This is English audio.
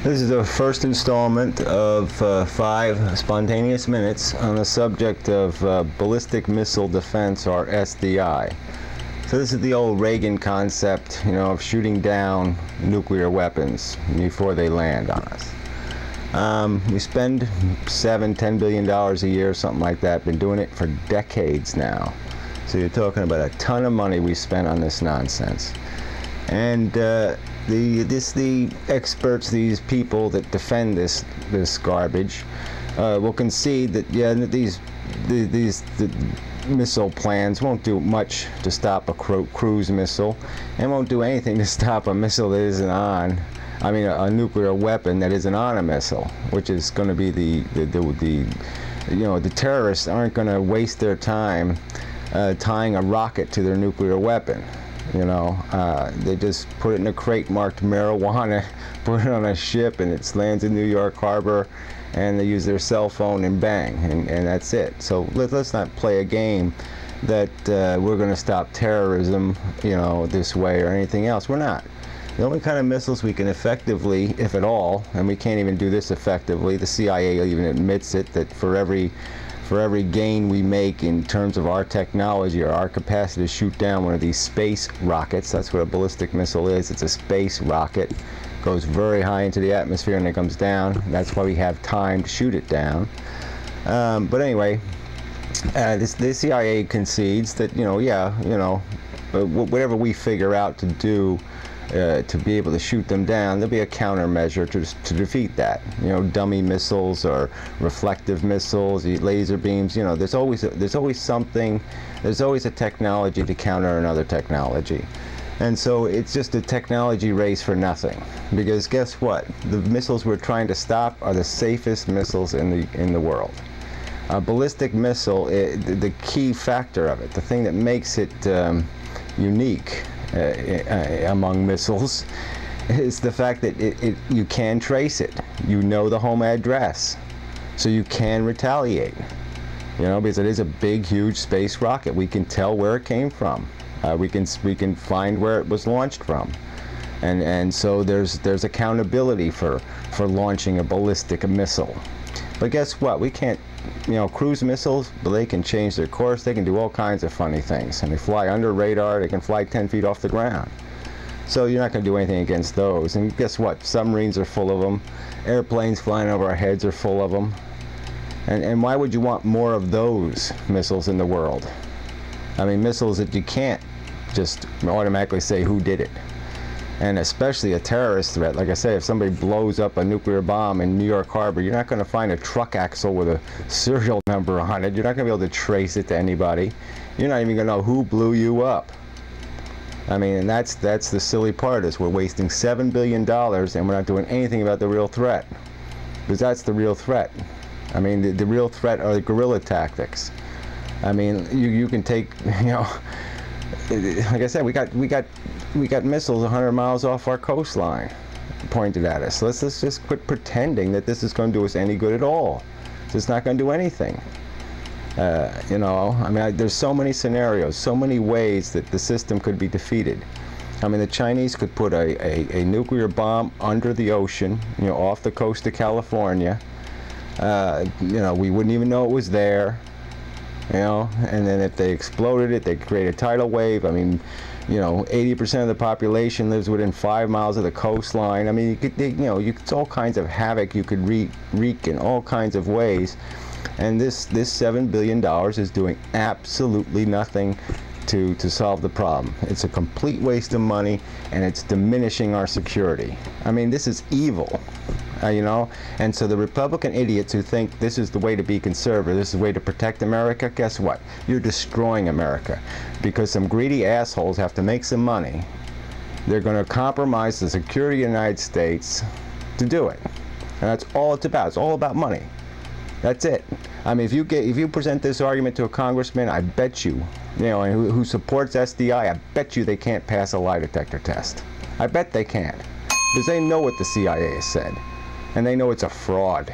This is the first installment of 5 spontaneous minutes on the subject of ballistic missile defense, or SDI. So this is the old Reagan concept, of shooting down nuclear weapons before they land on us. We spend $7–10 billion a year, something like that. Been doing it for decades now. So you're talking about a ton of money we spent on this nonsense. And the experts, these people that defend this garbage, will concede that these missile plans won't do much to stop a cruise missile, and won't do anything to stop a missile that isn't on. I mean, a nuclear weapon that isn't on a missile, which is going to be the terrorists aren't going to waste their time tying a rocket to their nuclear weapon. They just put it in a crate marked marijuana, put it on a ship, and it lands in New York Harbor, and they use their cell phone and bang, and that's it. So let's not play a game that we're going to stop terrorism, this way or anything else. We're not. The only kind of missiles we can effectively, if at all, and we can't even do this effectively, the CIA even admits it, that for every gain we make in terms of our technology or our capacity to shoot down one of these space rockets, that's what a ballistic missile is. It's a space rocket. Goes very high into the atmosphere and it comes down. That's why we have time to shoot it down. But anyway, the CIA concedes that, whatever we figure out to do to be able to shoot them down, there'll be a countermeasure to defeat that. Dummy missiles or reflective missiles, laser beams. There's always something. There's always a technology to counter another technology, and so it's just a technology race for nothing. Because guess what? The missiles we're trying to stop are the safest missiles in the world. A ballistic missile, the key factor of it, the thing that makes it unique among missiles, is the fact that you can trace it. You know the home address, so you can retaliate. Because it is a big, huge space rocket. We can tell where it came from. We can find where it was launched from, and so there's accountability for launching a ballistic missile. But guess what? We can't. Cruise missiles, but they can change their course. They can do all kinds of funny things, and they fly under radar. They can fly 10 feet off the ground. So you're not going to do anything against those. And guess what? Submarines are full of them. Airplanes flying over our heads are full of them. And why would you want more of those missiles in the world? I mean, missiles that you can't just automatically say who did it. And especially a terrorist threat. Like I say, if somebody blows up a nuclear bomb in New York Harbor, you're not going to find a truck axle with a serial number on it. You're not going to be able to trace it to anybody. You're not even going to know who blew you up. I mean, and that's the silly part, is we're wasting $7 billion and we're not doing anything about the real threat. Because that's the real threat. I mean, the real threat are the guerrilla tactics. I mean, you can take, like I said, we got missiles 100 miles off our coastline pointed at us. Let's just quit pretending that this is going to do us any good at all. It's not going to do anything. I mean, there's so many scenarios, so many ways that the system could be defeated. I mean, the Chinese could put a nuclear bomb under the ocean, off the coast of California. We wouldn't even know it was there. And then if they exploded it, they'd create a tidal wave. I mean, 80% of the population lives within 5 miles of the coastline. I mean, it's all kinds of havoc you could wreak in all kinds of ways. And this $7 billion is doing absolutely nothing to solve the problem. It's a complete waste of money, and it's diminishing our security. I mean, this is evil. And so the Republican idiots who think this is the way to be conservative, this is the way to protect America, guess what? You're destroying America, because some greedy assholes have to make some money. They're going to compromise the security of the United States to do it. And that's all it's about. It's all about money. That's it. I mean, if you present this argument to a congressman, I bet you, who supports SDI, I bet you they can't pass a lie detector test. I bet they can't, because they know what the CIA has said. And they know it's a fraud.